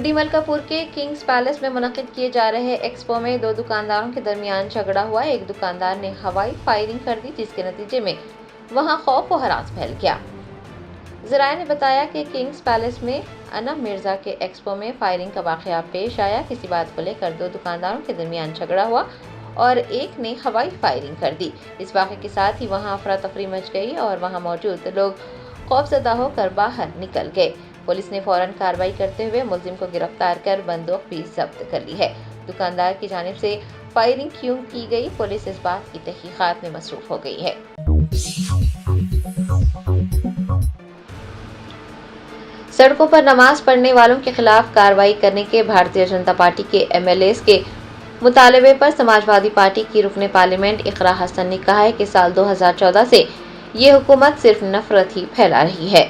D Malkapur के Kings palace में मुनक्किद किए जा रहे एक्सपो में दो दुकानदारों के दरमियान झगड़ा हुआ। एक दुकानदार ने हवाई फायरिंग कर दी, जिसके नतीजे में वहां खौफ व हरास फैल गया। ज़राए ने बताया कि किंग्स पैलेस में अनम मिर्जा के एक्सपो में फायरिंग का वाक़या पेश आया। किसी बात को लेकर दो दुकानदारों के दरमियान झगड़ा हुआ और एक ने हवाई फायरिंग कर दी। इस वाक़े के साथ ही वहां अफरा तफरी मच गई और वहां मौजूद लोग खौफजदा होकर बाहर निकल गए। पुलिस ने फौरन कार्रवाई करते हुए मुलजिम को गिरफ्तार कर बंदूक भी जब्त कर ली है। दुकानदार की जानिब से फायरिंग क्यों की गई, पुलिस इस बात की तहकीकात में मसरूफ हो गई है। सड़कों पर नमाज पढ़ने वालों के खिलाफ कार्रवाई करने के भारतीय जनता पार्टी के MLAs के मुतालबे पर समाजवादी पार्टी की रुकने पार्लियामेंट इकरा हसन ने कहा है कि साल 2014 से ये हुकूमत सिर्फ नफरत ही फैला रही है।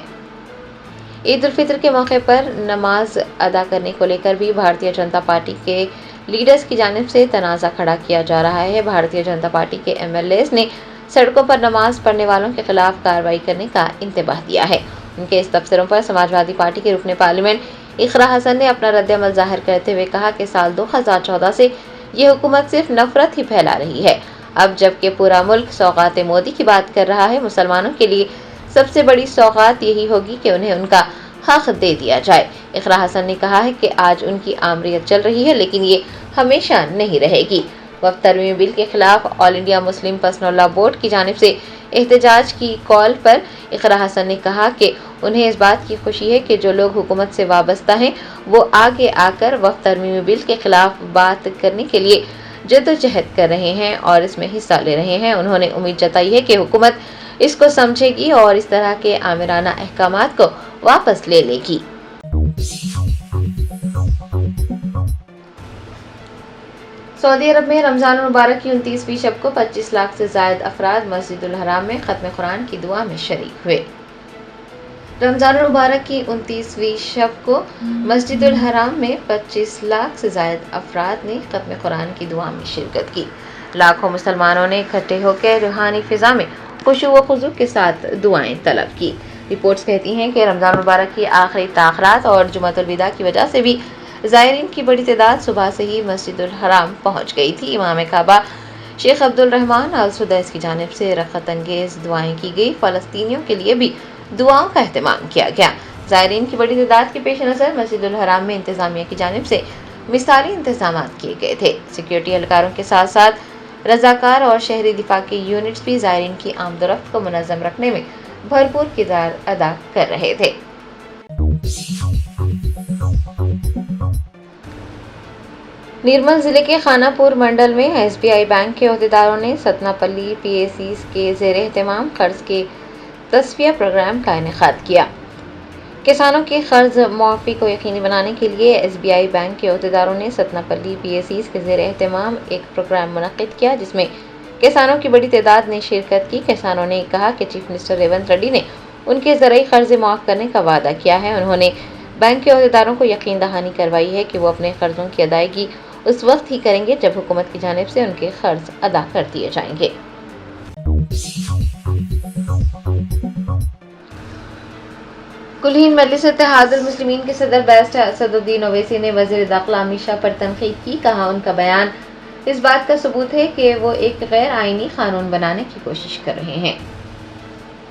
ईद उल फितर के मौके पर नमाज अदा करने को लेकर भी भारतीय जनता पार्टी के लीडर्स की जानिब से तनाज़ा खड़ा किया जा रहा है। भारतीय जनता पार्टी के MLAs ने सड़कों पर नमाज पढ़ने वालों के खिलाफ कार्रवाई करने का इंतबाह दिया है। उनके इस तबसरों पर समाजवादी पार्टी के रुकने पार्लियामेंट इकरा हसन ने अपना रद्द-ए-अमल जाहिर करते हुए कहा कि साल 2014 से ये हुकूमत सिर्फ नफरत ही फैला रही है। अब जबकि पूरा मुल्क सौगात मोदी की बात कर रहा है, मुसलमानों के लिए सबसे बड़ी सौगात यही होगी कि उन्हें उनका हक दे दिया जाए। इकरा हसन ने कहा है कि आज उनकी आमरीत चल रही है, लेकिन ये हमेशा नहीं रहेगी। वक्फ तरमीमी बिल के खिलाफ all India Muslim personal law board की जानिब से एहतजाज की कॉल पर इकरा हसन ने कहा कि उन्हें इस बात की खुशी है कि जो लोग हुकूमत से वाबस्ता हैं वो आगे आकर वक्फ तरमीमी बिल के खिलाफ बात करने के लिए जद्दोजहद कर रहे हैं और इसमें हिस्सा ले रहे हैं। उन्होंने उम्मीद जताई है कि हुकूमत इसको समझेगी और इस तरह के आमिराना अहकामात को वापस ले लेगी। सऊदी अरब में रमजान मुबारक की 29वीं शब को 25 लाख से ज़ायद अफराद मस्जिदुल हराम में खत्म कुरान की दुआ में शरीक हुए। रमजान मुबारक की 29वीं शब को मस्जिदुल हराम में 25 लाख से ज़ायद अफराद ने खत्म कुरान की दुआ में शिरकत की। लाखों मुसलमानों ने इकट्ठे होकर रूहानी फिजा में खुशू व खुजू के साथ दुआएं तलब की। रिपोर्ट्स कहती हैं कि रमजान मुबारक की आखिरी ताख़रात और जुमातुल विदा की वजह से भी ज़ायरीन की बड़ी तादाद सुबह से ही मस्जिदुल हराम पहुँच गई थी। इमाम काबा शेख अब्दुल रहमान अल सुदैस की जानिब से रखत अंगेज़ दुआएं की गई। फ़लस्तीनियों के लिए भी दुआओं का एहतमाम किया गया। ज़ायरीन की बड़ी तादाद के पेश नज़र मस्जिदुल हराम में इंतज़ामिया की जानिब से मिसाली इंतज़ाम किए गए थे। सिक्योरिटी एहलकारों के साथ साथ रज़ाकार और शहरी दिफा के यूनिट्स भी ज़ायरीन की आमदोरफ्त को मुनज़्ज़म रखने में भरपूर किरदार अदा कर रहे थे। निर्मल जिले के खानापुर मंडल में SBI बैंक के अहदेदारों ने सतनापल्ली PACs के ज़ेर एहतमाम कर्ज के तस्फिया प्रोग्राम का इनेकाद किया। किसानों के कर्ज मुआफ़ी को यकीनी बनाने के लिए SBI बैंक के अहदेदारों ने सतनापल्ली PACs के ज़ेर एहतमाम एक प्रोग्राम मुनक्किद किया, जिसमें किसानों की बड़ी तादाद ने शिरकत की। किसानों ने कहा कि चीफ मिनिस्टर रेवंत रेड्डी ने उनके ज़रई कर्ज माफ़ करने का वादा किया है। उन्होंने बैंक के अहदेदारों को यकीन दहानी करवाई है कि वो अपने कर्जों की अदायगी उस वक्त ही करेंगे जब हुकूमत की जानिब से उनके कर्ज अदा कर दिए जाएंगे। कुल-हिंद मजलिस इत्तेहादुल मुस्लिमीन के सदर बैरिस्टर असदुद्दीन ओवैसी ने वज़ीर दाखिला अमित शाह पर तनकीद की। कहा, उनका बयान इस बात का सबूत है कि वो एक गैर आईनी कानून बनाने की कोशिश कर रहे हैं।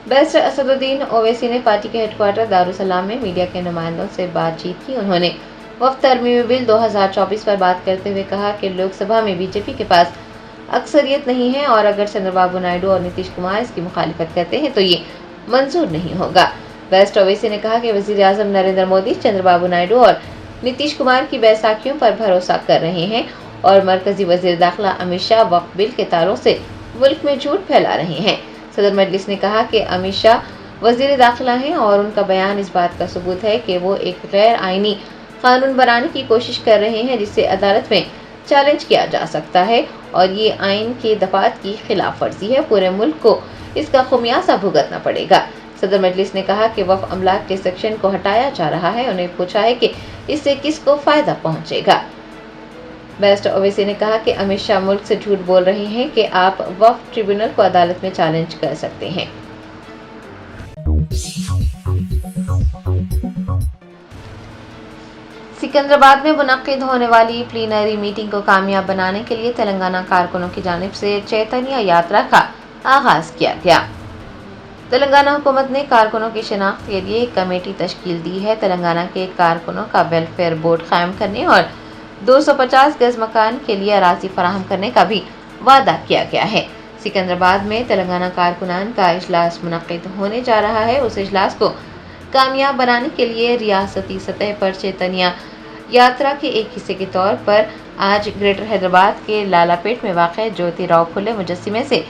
बैरिस्टर असदुद्दीन ओवैसी ने पार्टी के हेडक्वार्टर दारुसलाम में मीडिया के नुमाइंदों से बातचीत की। उन्होंने वक्फ तरमीमी बिल 2024 पर बात करते हुए कहा कि लोकसभा में बीजेपी के पास अक्सरियत नहीं है और अगर चंद्रबाबू नायडू और नीतीश कुमार इसकी मुखालिफत करते हैं तो ये मंजूर नहीं होगा। बैरिस्टर ओवैसी ने कहा कि वज़ीर आज़म नरेंद्र मोदी चंद्रबाबू नायडू और नीतीश कुमार की बैसाखियों पर भरोसा कर रहे हैं और मरकजी वज़ीर दाखिला अमित शाह वक्फ बिल के तारों से मुल्क में झूठ फैला रहे हैं। सदर मजलिस ने कहा कि अमित शाह वज़ीर दाखिला हैं और उनका बयान इस बात का सबूत है कि वो एक गैर आईनी कानून बनाने की कोशिश कर रहे हैं जिसे अदालत में चैलेंज किया जा सकता है और ये आइन के दफात की खिलाफ वर्जी है। पूरे मुल्क को इसका खुमियाजा भुगतना पड़ेगा। सदर मजलिस ने कहा कि वक्फ अमलाक के सेक्शन को हटाया जा रहा है। उन्हें पूछा है कि इससे किसको फायदा पहुंचेगा। बैरिस्टर ओवैसी ने कहा कि अमित शाह मुल्क से झूठ बोल रहे हैं कि आप वक्फ ट्रिब्यूनल को अदालत में चैलेंज कर सकते हैं। सिकंदराबाद में मुनक्किद होने वाली प्लीनरी मीटिंग को कामयाब बनाने के लिए तेलंगाना कारकुनों की जानिब से चैतन्य यात्रा का आगाज किया गया। तेलंगाना हुकूमत ने कारकुनों की शिनाख्त के लिए एक कमेटी तश्कील दी है। तेलंगाना के कारकुनों का वेलफेयर बोर्ड कायम करने और 250 गज मकान के लिए अराजी फराहम करने का भी वादा किया गया है। सिकंदराबाद में तेलंगाना कारकुनान का इजलास मुनक्किद होने जा रहा है। उस इजलास को कामयाब बनाने के लिए रियासती सतह पर चैतन्य यात्रा के एक हिस्से के तौर पर आज ग्रेटर हैदराबाद के लालापेट में वाक़ ज्योतिराव फुले मुजस्सिमे से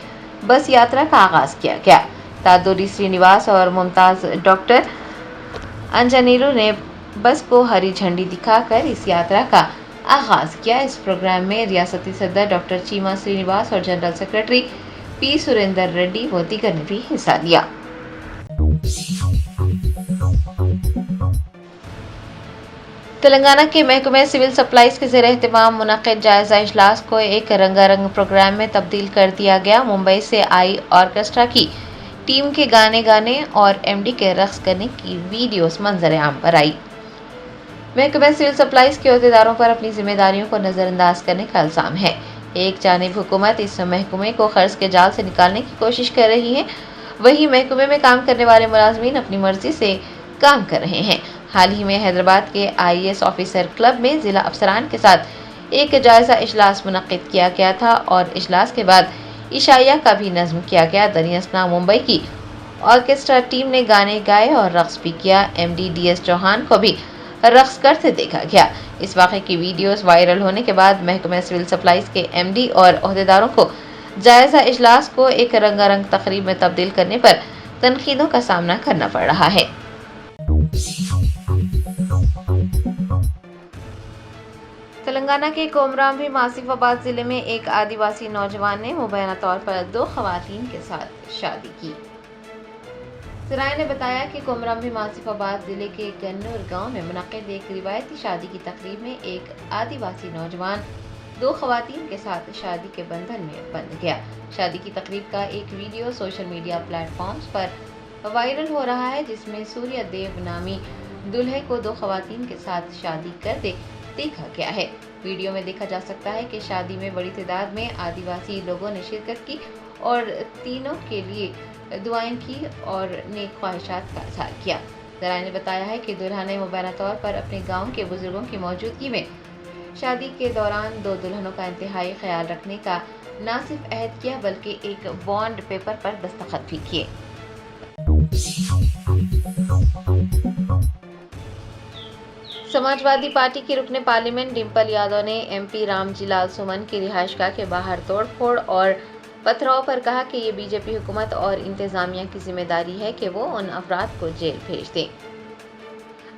बस यात्रा का आगाज किया गया। तादुरी श्रीनिवास और मुमताज़ डॉक्टर अंजनीरू ने बस को हरी झंडी दिखाकर इस यात्रा का आगाज किया। इस प्रोग्राम में रियासती सदर डॉक्टर चीमा श्रीनिवास और general secretary P Surender Reddy व दीगर ने भी हिस्सा लिया। तेलंगाना के महकमे सिविल सप्लाईज के ज़ेर एहतमाम मुनक्किद जायज़ा इजलास को एक रंगारंग प्रोग्राम में तब्दील कर दिया गया। मुंबई से आई ऑर्केस्ट्रा की टीम के गाने और एमडी के रक्स करने की वीडियोस मंजर आम पर आई। महकमे सिविल सप्लाईज के अहदेदारों पर अपनी जिम्मेदारियों को नज़रअंदाज करने का इल्ज़ाम है। एक जानिब हुकूमत इस महकमे को कर्ज के जाल से निकालने की कोशिश कर रही है, वहीं महकमे में काम करने वाले मुलाजमीन अपनी मर्जी से काम कर रहे हैं। हाल ही में हैदराबाद के IAS ऑफिसर क्लब में ज़िला अफसरान के साथ एक जायज़ा इजलास मुनक्किद किया गया था और इजलास के बाद इशाया का भी नज़्म किया गया। दरियासना मुंबई की ऑर्केस्ट्रा टीम ने गाने गाए और रक्स भी किया। MD DS चौहान को भी रक्स करते देखा गया। इस वाक़े की वीडियोस वायरल होने के बाद महकमा सिविल सप्लाईज के MD और ओहदेदारों को जायज़ा इजलास को एक रंगारंग तकरीब में तब्दील करने पर तनकीदों का सामना करना पड़ रहा है। तेलंगाना के कोमराम आसिफाबाद जिले में एक आदिवासी नौजवान ने मुबैना तौर पर 2 खवातीन के साथ शादी की। ज़राए ने बताया कि कोमराम आसिफाबाद जिले के गन्नूर गांव में मुनक्किद एक रिवायती शादी की तकरीब में एक आदिवासी नौजवान 2 खवातीन के साथ शादी के बंधन में बंध गया। शादी की तकरीब का एक वीडियो सोशल मीडिया प्लेटफॉर्म्स पर वायरल हो रहा है, जिसमें सूर्य देव नामी दूल्हे को 2 खवातीन के साथ शादी करते देखा गया है। वीडियो में देखा जा सकता है कि शादी में बड़ी तादाद में आदिवासी लोगों ने शिरकत की और तीनों के लिए दुआएं की और नेक ख्वाहिशात का इजहार किया। ज़राए ने बताया है कि दुल्हा ने मुबैना तौर पर अपने गांव के बुजुर्गों की मौजूदगी में शादी के दौरान 2 दुल्हनों का इंतहाई ख्याल रखने का न सिर्फ अहद किया बल्कि एक बॉन्ड पेपर पर दस्तखत भी किए। समाजवादी पार्टी की रुकने पार्लियामेंट डिम्पल यादव ने MP रामजीलाल सुमन की रिहाइशगाह के बाहर तोड़फोड़ और पथराव पर कहा कि ये बीजेपी हुकूमत और इंतजामिया की जिम्मेदारी है कि वो उन अफराद को जेल भेज दें।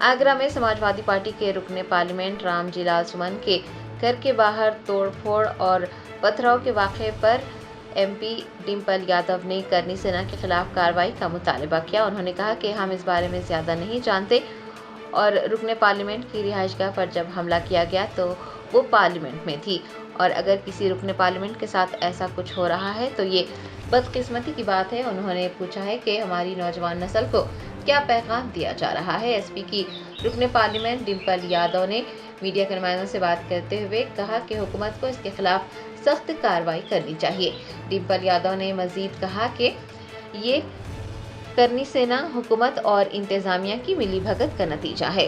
आगरा में समाजवादी पार्टी के रुकने पार्लियामेंट रामजीलाल सुमन के घर के बाहर तोड़फोड़ और पथराव के वाक़े पर MP डिम्पल यादव ने करनी सेना के खिलाफ कार्रवाई का मुतालबा किया। उन्होंने कहा कि हम इस बारे में ज़्यादा नहीं जानते और रुकने पार्लियामेंट की रिहाइशगाह पर जब हमला किया गया तो वो पार्लियामेंट में थी और अगर किसी रुकने पार्लियामेंट के साथ ऐसा कुछ हो रहा है तो ये बदकिस्मती की बात है। उन्होंने पूछा है कि हमारी नौजवान नस्ल को क्या पैगाम दिया जा रहा है। SP की रुकने पार्लियामेंट डिम्पल यादव ने मीडिया के नुमाइंदों से बात करते हुए कहा कि हुकूमत को इसके खिलाफ सख्त कार्रवाई करनी चाहिए। डिम्पल यादव ने मजीद कहा कि ये करनी सेना, हुकूमत और इंतजामिया की मिली भगत का नतीजा है।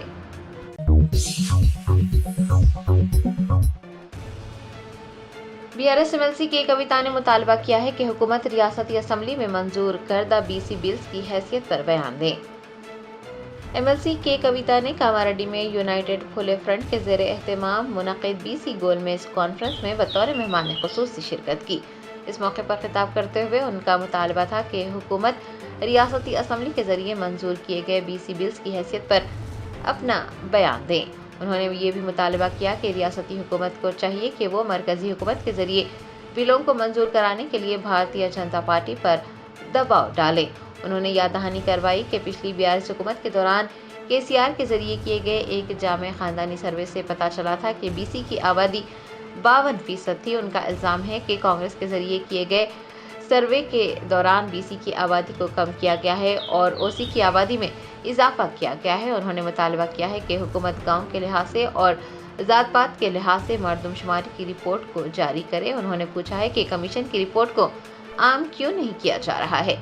BRS MLC की कविता ने मुतालबा किया है कि हुकूमत रियासती असम्बली में मंजूर करदा BC बिल्स की हैसियत पर बयान दें। MLC के कविता ने कामारेड्डी में यूनाइटेड फुले फ्रंट के ज़ेर एहतमाम मुनक्किद BC गोलमेज कॉन्फ्रेंस में बतौर मेहमान खुसूसी शिरकत की। इस मौके पर खिताब करते हुए उनका मुतालबा था कि हुकूमत रियासती असम्बली के ज़रिए मंजूर किए गए BC बिल्स की हैसियत पर अपना बयान दें। उन्होंने ये भी मुतालबा किया कि रियासती हुकूमत को चाहिए कि वो मरकज़ी हुकूमत के ज़रिए बिलों को मंजूर कराने के लिए भारतीय जनता पार्टी पर दबाव डालें। उन्होंने याद दहानी करवाई कि पिछली BRS हुकूमत के दौरान KCR के ज़रिए किए गए एक जामे ख़ानदानी सर्वे से पता चला था कि BC की आबादी 52% थी। उनका इल्ज़ाम है कि कांग्रेस के ज़रिए किए गए سروے کے دوران BC کی آبادی کو کم کیا گیا ہے اور OC کی آبادی میں اضافہ کیا گیا ہے۔ انہوں نے مطالبہ کیا ہے کہ حکومت گاؤں کے لحاظ سے اور ذات پات کے لحاظ سے مردم شماری کی رپورٹ کو جاری کرے۔ انہوں نے پوچھا ہے کہ کمیشن کی رپورٹ کو عام کیوں نہیں کیا جا رہا ہے۔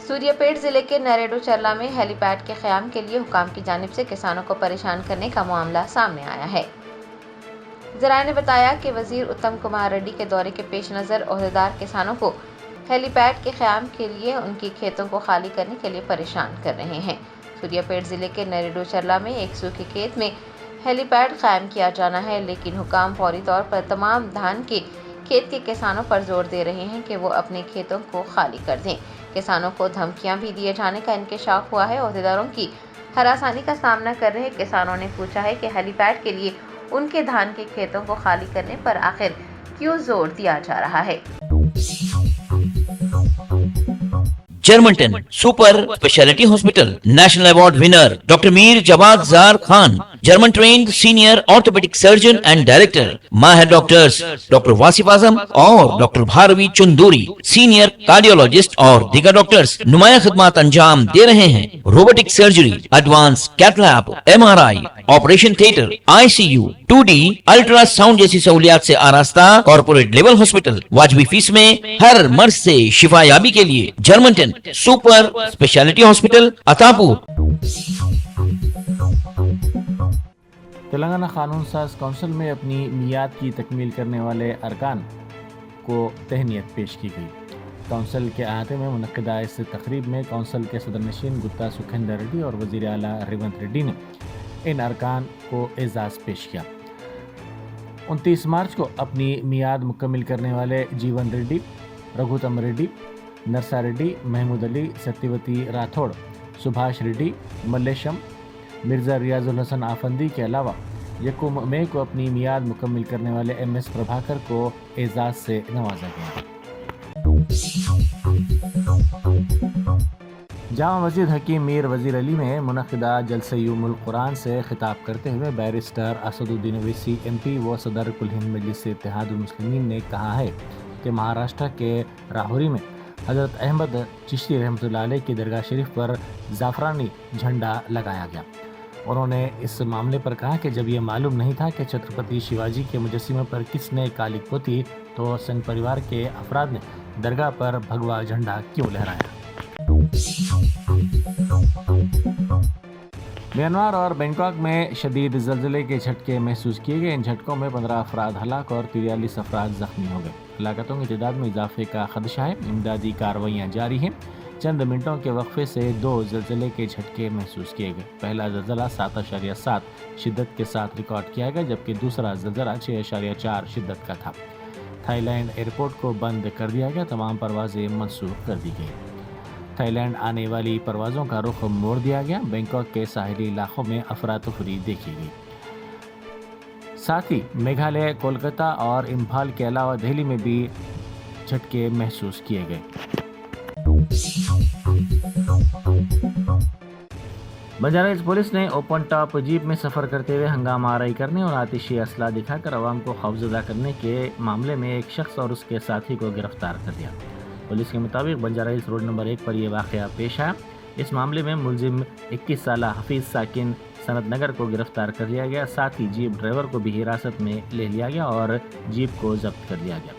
سوریہ پیٹ ضلع کے نریڈو چرلا میں ہیلی پیڈ کے قیام کے لیے حکام کی جانب سے کسانوں کو پریشان کرنے کا معاملہ سامنے آیا ہے۔ ذرائع نے بتایا کہ وزیر اتم کمار ریڈی کے دورے کے پیش نظر عہدیدار کسانوں کو ہیلی پیڈ کے قیام کے لیے ان کی کھیتوں کو خالی کرنے کے لیے پریشان کر رہے ہیں۔ سوریہ پیٹ ضلع کے نریڈو چرلا میں ایک سوکھے کھیت میں ہیلی پیڈ قائم کیا جانا ہے، لیکن حکام فوری طور پر تمام دھان کے کھیت کے کسانوں پر زور دے رہے ہیں کہ وہ اپنے کھیتوں کو خالی کر دیں۔ کسانوں کو دھمکیاں بھی دیے جانے کا انکشاف ہوا ہے۔ عہدیداروں کی ہراسانی کا سامنا کر رہے کسانوں نے پوچھا ہے کہ ہیلی پیڈ کے لیے ان کے دھان کے کھیتوں کو خالی کرنے پر آخر کیوں زور دیا جا رہا ہے۔ جرمنٹن super speciality hospital national award winner doctor Mir Jawad Zar Khan, German trained senior orthopaedic surgeon and director, ماہر ڈاکٹرز ڈاکٹر واصف اعظم اور doctor Bharvi Chandori, senior cardiologist اور دیگر ڈاکٹرز نمایاں خدمات انجام دے رہے ہیں۔ Robotic surgery, advance cath lab, MRI، operation theatre, ICU، 2D ultrasound جیسی سہولیات سے آراستہ کارپوریٹ لیول ہاسپٹل، واجبی فیس میں ہر مرض سے شفا یابی کے لیے جرمنٹن super speciality hospital Attapur. Telangana قانون ساز کونسل میں اپنی میعاد کی تکمیل کرنے والے ارکان کو تہنیت پیش کی گئی۔ کونسل کے احاطے میں منعقدہ اس تقریب میں کونسل کے صدر نشین گتا سکھیندر ریڈی اور وزیر اعلیٰ ریونت ریڈی نے ان ارکان کو اعزاز پیش کیا۔ 29 مارچ کو اپنی میعاد مکمل کرنے والے جیون ready, رگھوتم ready, نرسا ready, Mahmood Ali, ستیوتی Rathod, سبھاش ریڈی، ملیشم، مرزا ریاض الحسن آفندی کے علاوہ یکم مئی کو اپنی میعاد مکمل کرنے والے MS پربھاکر کو اعزاز سے نوازا گیا۔ جامع مسجد حکیم میر وزیر علی میں منعقدہ جلسہ یوم القرآن سے خطاب کرتے ہوئے بیرسٹر اسد الدین اویسی MP و صدر کل ہند مجلس اتحاد المسلمین نے کہا ہے کہ مہاراشٹر کے راہوری میں حضرت احمد چشتی رحمۃ اللہ علیہ کی درگاہ شریف پر زعفرانی جھنڈا لگایا گیا۔ انہوں نے اس معاملے پر کہا کہ جب یہ معلوم نہیں تھا کہ چھترپتی شیواجی کے مجسمے پر کس نے کالی پوتی تو سنگھ پریوار کے افراد نے درگاہ پر بھگوا جھنڈا کیوں لہرایا۔ میانمار اور بینکاک میں شدید زلزلے کے جھٹکے محسوس کیے گئے۔ ان جھٹکوں میں 15 افراد ہلاک اور 43 افراد زخمی ہو گئے۔ ہلاکتوں کی تعداد میں اضافے کا خدشہ ہے۔ امدادی کارروائیاں جاری ہیں۔ چند منٹوں کے وقفے سے 2 زلزلے کے جھٹکے محسوس کیے گئے۔ پہلا زلزلہ 7.7 شدت کے ساتھ ریکارڈ کیا گیا، جبکہ دوسرا زلزلہ 6.4 شدت کا تھا۔ تھائی لینڈ ایئرپورٹ کو بند کر دیا گیا، تمام پروازیں منسوخ کر دی گئی۔ تھائی لینڈ آنے والی پروازوں کا رخ موڑ دیا گیا۔ بینکاک کے ساحلی علاقوں میں افراتفری دیکھی گئی۔ ساتھ ہی میگھالیہ، کولکتہ اور امپھال کے علاوہ دہلی میں بھی جھٹکے محسوس کیے گئے۔ بنجارہ ہلز پولیس نے اوپن ٹاپ جیپ میں سفر کرتے ہوئے ہنگامہ آرائی کرنے اور آتشی اسلحہ دکھا کر عوام کو خوفزدہ کرنے کے معاملے میں ایک شخص اور اس کے ساتھی کو گرفتار کر لیا۔ پولیس کے مطابق بنجارہ ہلز روڈ نمبر 1 پر یہ واقعہ پیش آیا۔ اس معاملے میں ملزم 21 سالہ حفیظ ساکن سنت نگر کو گرفتار کر لیا گیا۔ ساتھ ہی جیپ ڈرائیور کو بھی حراست میں لے لیا گیا اور جیپ کو ضبط کر لیا گیا۔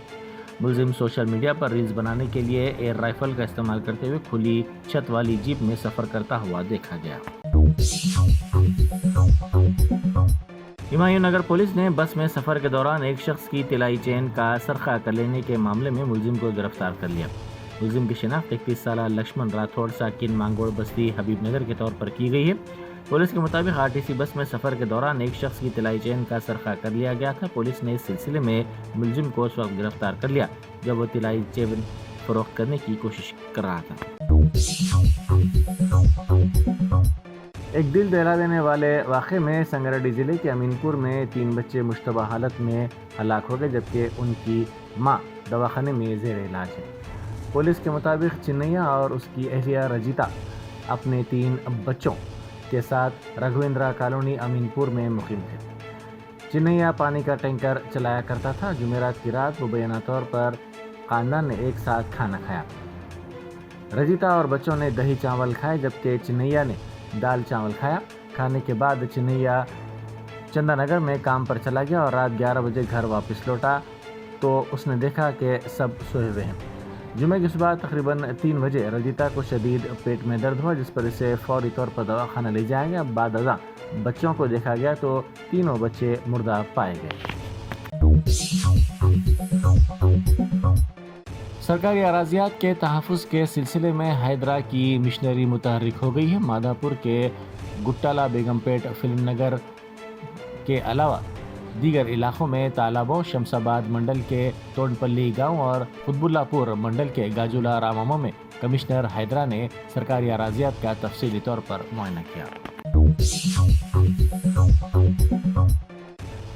ملزم سوشل میڈیا پر ریلز بنانے کے لیے ایئر رائفل کا استعمال کرتے ہوئے کھلی چھت والی جیپ میں سفر کرتا ہوا دیکھا گیا۔ ہمایوں نگر پولیس نے بس میں سفر کے دوران ایک شخص کی طلائی چین کا سرقہ کر لینے کے معاملے میں ملزم کو گرفتار کر لیا۔ ملزم کی شناخت 31 سالہ لکشمن راتھوڑ ساکن مانگوڑ بستی حبیب نگر کے طور پر کی گئی ہے۔ پولیس کے مطابق RTC بس میں سفر کے دوران ایک شخص کی طلائی چین کا سرقہ کر لیا گیا تھا۔ پولیس نے اس سلسلے میں ملزم کو اس وقت گرفتار کر لیا جب وہ طلائی چین فروخت کرنے کی کوشش کر رہا تھا۔ ایک دل دہلا دینے والے واقعے میں سنگریڈی ضلع کے امین پور میں 3 بچے مشتبہ حالت میں ہلاک ہو گئے، جبکہ ان کی ماں دواخانے میں زیر علاج ہے۔ پولیس کے مطابق چنیا اور اس کی اہلیہ رجیتا اپنے 3 بچوں کے ساتھ رگھویندرا کالونی امین پور میں مقیم تھے۔ چنیا پانی کا ٹینکر چلایا کرتا تھا۔ جمعرات کی رات مبینہ طور پر خاندان نے ایک ساتھ کھانا کھایا۔ رجیتا اور بچوں نے دہی چاول کھائے جبکہ چنیا نے دال چاول کھایا۔ کھانے کے بعد چنیا چندا نگر میں کام پر چلا گیا اور رات 11 بجے گھر واپس لوٹا تو اس نے دیکھا کہ سب سوئے ہوئے ہیں۔ جمعہ کی صبح تقریباً 3 بجے رجیتا کو شدید پیٹ میں درد ہوا، جس پر اسے فوری طور پر دواخانہ لے جایا گیا۔ بعد ازاں بچوں کو دیکھا گیا تو تینوں بچے مردہ پائے گئے۔ سرکاری اراضیات کے تحفظ کے سلسلے میں حیدرا کی مشنری متحرک ہو گئی ہے۔ مادھاپور کے گٹالہ بیگم پیٹ فلم نگر کے علاوہ دیگر علاقوں میں تالابوں، شمس آباد منڈل کے توڈپلی گاؤں اور قطب اللہ پور منڈل کے گاجولا رامامو میں کمشنر حیدرا نے سرکاری اراضیات کا تفصیلی طور پر معائنہ کیا۔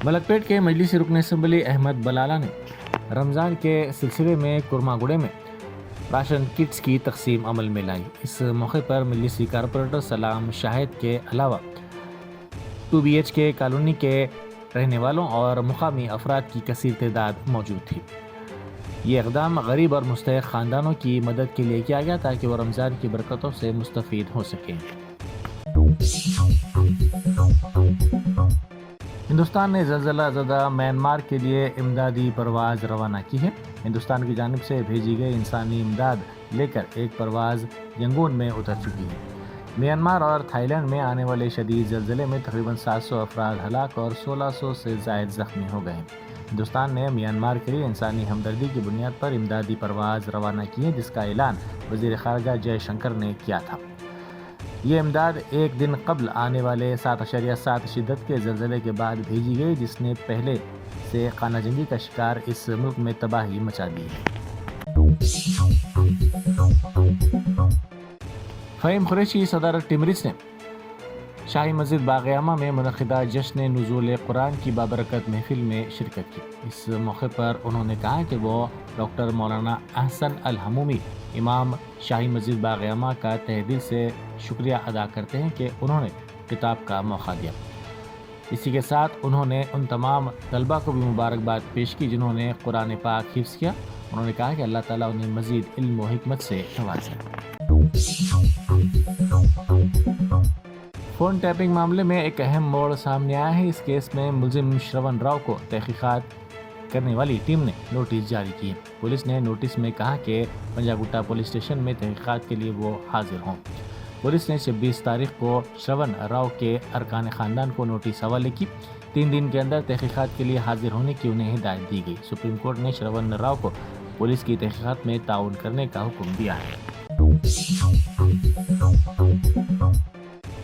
ملک پیٹ کے مجلسی رکن اسمبلی احمد بلالہ نے رمضان کے سلسلے میں کرما گڑے میں راشن کٹس کی تقسیم عمل میں لائی۔ اس موقع پر مجلسی کارپوریٹر سلام شاہد کے علاوہ 2 BHK کالونی کے رہنے والوں اور مقامی افراد کی کثیر تعداد موجود تھی۔ یہ اقدام غریب اور مستحق خاندانوں کی مدد کے لیے کیا گیا تاکہ وہ رمضان کی برکتوں سے مستفید ہو سکیں۔ ہندوستان نے زلزلہ زدہ میانمار کے لیے امدادی پرواز روانہ کی ہے۔ ہندوستان کی جانب سے بھیجی گئی انسانی امداد لے کر ایک پرواز ینگون میں اتر چکی ہے۔ میانمار اور تھائی لینڈ میں آنے والے شدید زلزلے میں تقریباً 700 افراد ہلاک اور 1600 سے زائد زخمی ہو گئے ہیں۔ ہندوستان نے میانمار کے لیے انسانی ہمدردی کی بنیاد پر امدادی پرواز روانہ کی ہے، جس کا اعلان وزیر خارجہ جے شنکر نے کیا تھا۔ یہ امداد ایک دن قبل آنے والے 7.7 شدت کے زلزلے کے بعد بھیجی گئی، جس نے پہلے سے خانہ جنگی کا شکار اس ملک میں تباہی مچا دی ہے۔ فہیم قریشی صدر ٹیمرس نے شاہی مسجد باغیامہ میں منعقدہ جشن نزول قرآن کی بابرکت محفل میں شرکت کی۔ اس موقع پر انہوں نے کہا کہ وہ ڈاکٹر مولانا احسن الحمومی امام شاہی مسجد باغیامہ کا تہہ دل سے شکریہ ادا کرتے ہیں کہ انہوں نے کتاب کا موقع دیا۔ اسی کے ساتھ انہوں نے ان تمام طلبہ کو بھی مبارکباد پیش کی جنہوں نے قرآن پاک حفظ کیا۔ انہوں نے کہا کہ اللہ تعالیٰ انہیں مزید علم و حکمت سے نوازے۔ فون ٹیپنگ معاملے میں ایک اہم موڑ سامنے آیا ہے۔ اس کیس میں ملزم شرون راؤ کو تحقیقات کرنے والی ٹیم نے نوٹس جاری کی ہے۔ پولیس نے نوٹس میں کہا کہ پنجاگٹا پولیس اسٹیشن میں تحقیقات کے لیے وہ حاضر ہوں۔ پولیس نے 26 تاریخ کو شرون راؤ کے ارکان خاندان کو نوٹس حوالے کی۔ 3 دن کے اندر تحقیقات کے لیے حاضر ہونے کی انہیں ہدایت دی گئی۔ سپریم کورٹ نے شرون راؤ کو پولیس کی تحقیقات میں تعاون کرنے کا حکم دیا ہے۔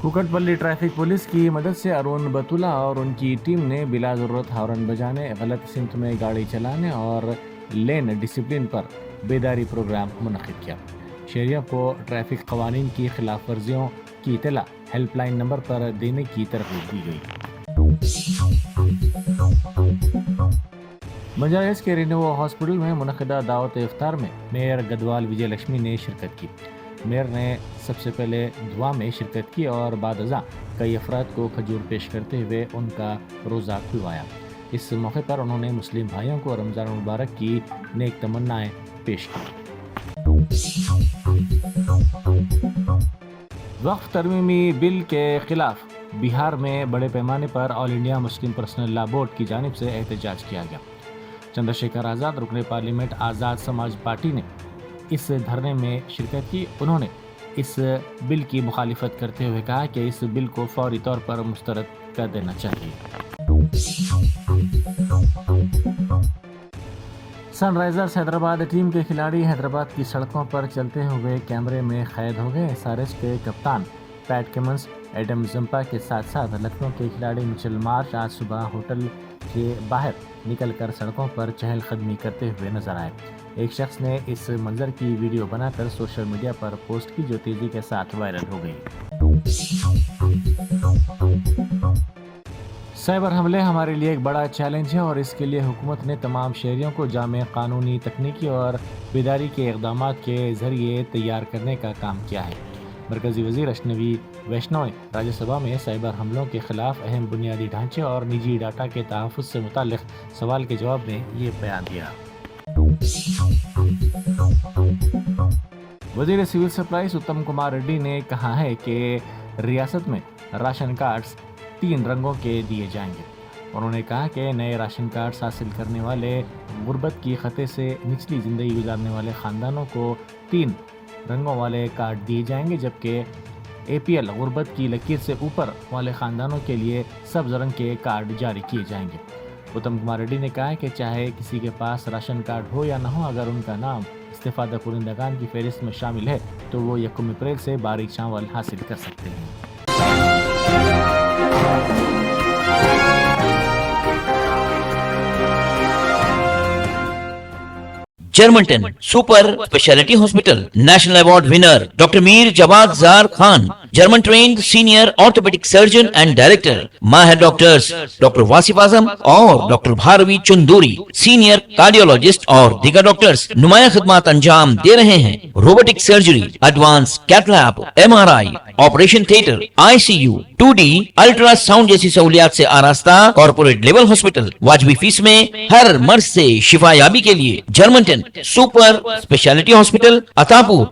کوکٹ پلی ٹریفک پولیس کی مدد سے ارون بتولہ اور ان کی ٹیم نے بلا ضرورت ہارن بجانے، غلط سمت میں گاڑی چلانے اور لین ڈسپلن پر بیداری پروگرام منعقد کیا۔ شہریوں کو ٹریفک قوانین کی خلاف ورزیوں کی اطلاع ہیلپ لائن نمبر پر دینے کی ترغیب دی گئی۔ بنجارہلز کے رینوو ہاسپٹل میں منعقدہ دعوت افطار میں میئر گدوال وجے لکشمی نے شرکت کی۔ میئر نے سب سے پہلے دعا میں شرکت کی اور بعد ازاں کئی افراد کو کھجور پیش کرتے ہوئے ان کا روزہ کھلوایا۔ اس موقع پر انہوں نے مسلم بھائیوں کو رمضان المبارک کی نیک تمنائیں پیش کی۔ وقف ترمیمی بل کے خلاف بہار میں بڑے پیمانے پر آل انڈیا مسلم پرسنل لا بورڈ کی جانب سے احتجاج کیا گیا۔ چندر شیکھر آزاد رکن پارلیمنٹ آزاد سماج پارٹی نے اس دھرنے میں شرکت کی۔ انہوں نے اس بل کی مخالفت کرتے ہوئے کہا کہ اس بل کو فوری طور پر مسترد کر دینا چاہیے۔ سن رائزرز حیدرآباد ٹیم کے کھلاڑی حیدرآباد کی سڑکوں پر چلتے ہوئے کیمرے میں قید ہو گئے۔ SRH کے کپتان پیٹ کمنس، ایڈم زمپا کے ساتھ ساتھ لکھنؤ کے کھلاڑی مچل مارش آج صبح ہوٹل کے باہر نکل کر سڑکوں پر چہل قدمی کرتے ہوئے نظر آئے۔ ایک شخص نے اس منظر کی ویڈیو بنا کر سوشل میڈیا پر پوسٹ کی جو تیزی کے ساتھ وائرل ہو گئی۔ سائبر حملے ہمارے لیے ایک بڑا چیلنج ہے اور اس کے لیے حکومت نے تمام شہریوں کو جامع قانونی، تکنیکی اور بیداری کے اقدامات کے ذریعے تیار کرنے کا کام کیا ہے۔ मरकजी वजीर अशनवी वैष्णव ने राज्यसभा में साइबर हमलों के खिलाफ अहम बुनियादी ढांचे और निजी डाटा के तहफ़्फ़ुज़ से मुताल्लिक़ सवाल के जवाब में ये बयान दिया। वजीर सिविल सप्लाईज उत्तम कुमार रेड्डी ने कहा है कि रियासत में राशन कार्ड्स 3 रंगों के दिए जाएंगे। उन्होंने कहा कि नए राशन कार्ड्स हासिल करने वाले गुर्बत की खते से निचली ज़िंदगी गुजारने वाले ख़ानदानों को 3 रंगों वाले कार्ड दिए जाएंगे, जबकि APL गुर्बत की लकीर से ऊपर वाले ख़ानदानों के लिए सब्ज़ रंग के कार्ड जारी किए जाएंगे। उत्तम कुमार रेड्डी ने कहा है कि चाहे किसी के पास राशन कार्ड हो या ना हो, अगर उनका नाम इस्तेफादा कुरिंदगान की फहरिस्त में शामिल है तो वो 1 अप्रैल से बारीक चावल हासिल कर सकते हैं। जर्मनटन super speciality hospital national award winner doctor Mir Jawad Jar Khan, German trained senior orthopaedic surgeon and director, माहिर डॉक्टर्स डॉक्टर वासिफ आजम और doctor Bharvi Chanduri, senior cardiologist और दीगर डॉक्टर्स नुमाया खिदमत अंजाम दे रहे हैं। Robotic surgery, advance cath lab, MRI, operation theatre, ICU, 2D ultrasound जैसी सहूलियात से आरास्ता कॉर्पोरेट लेवल हॉस्पिटल वाजबी फीस में हर मर्ज से शिफायाबी के लिए Germanton super speciality hospital, Attapur,